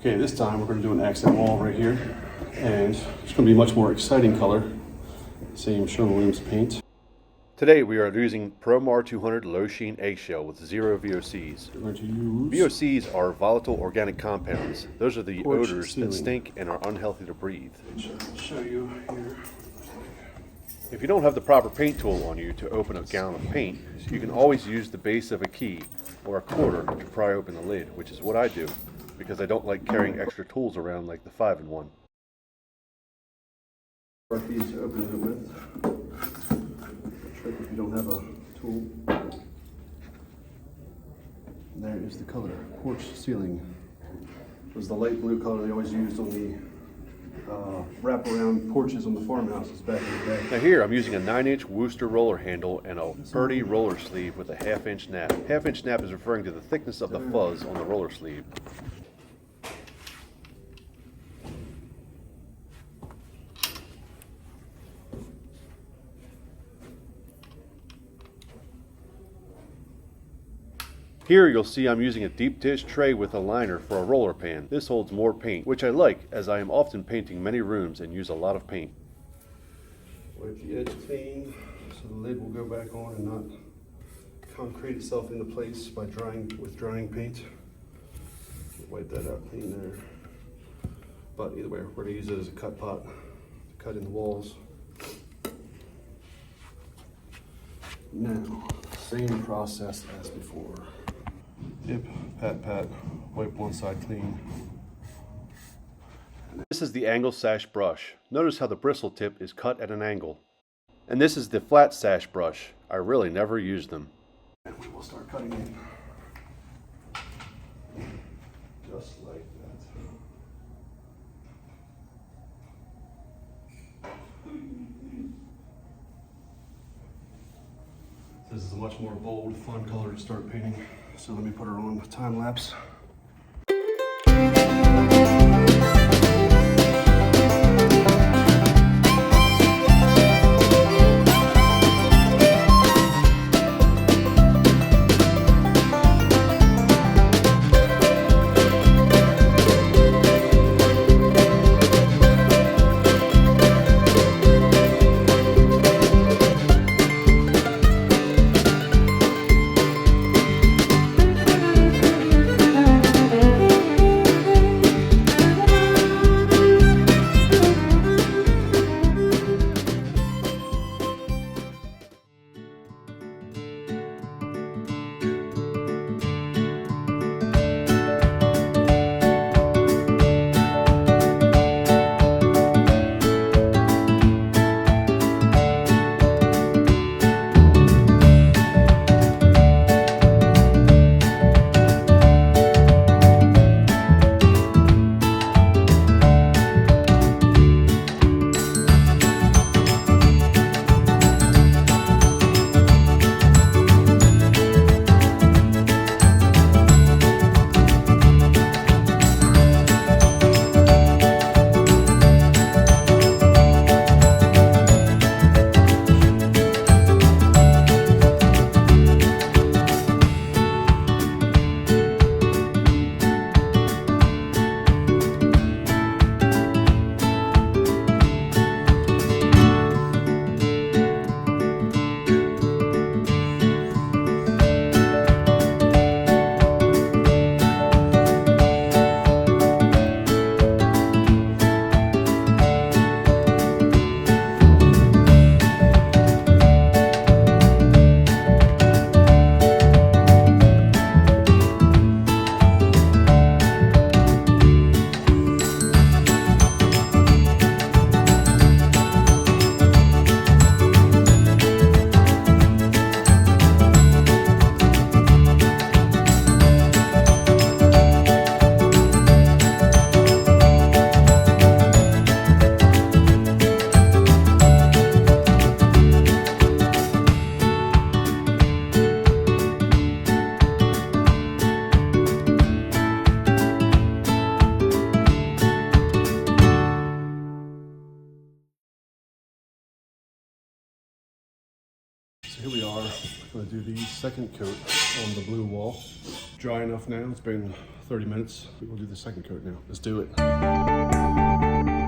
Okay, this time we're going to do an accent wall right here, and it's going to be a much more exciting color. Same Sherwin-Williams paint. Today we are using Promar 200 low sheen eggshell with 0 VOCs. We're going to use VOCs are volatile organic compounds. Those are the Porch odors ceiling. that stink and are unhealthy to breathe. I'll show you here. If you don't have the proper paint tool on you to open a gallon of paint, you can always use the base of a key or a quarter to pry open the lid, which is what I do because I don't like carrying extra tools around like the 5-in-1. Mark these to open it with. Trick if you don't have a tool. And there is the color, porch ceiling. It was the light blue color they always used on the wraparound porches on the farmhouses back in the day. Now here I'm using a 9-inch Wooster roller handle and a Purdy roller sleeve with a 1/2-inch nap. 1/2-inch nap is referring to the thickness of the fuzz on the roller sleeve. Here you'll see I'm using a deep dish tray with a liner for a roller pan. This holds more paint, which I like as I am often painting many rooms and use a lot of paint. Wipe the edge clean so the lid will go back on and not concrete itself into place by drying with drying paint. Wipe that out clean there. But either way, we're going to use it as a cut pot to cut in the walls. Now, same process as before. Dip, pat, pat, wipe one side clean. This is the angle sash brush. Notice how the bristle tip is cut at an angle. And this is the flat sash brush. I really never use them. And we will start cutting in. Just like that. This is a much more bold, fun color to start painting. So let me put her on time lapse. second coat on the blue wall. Dry enough now, it's been 30 minutes. We'll do the second coat now. Let's do it.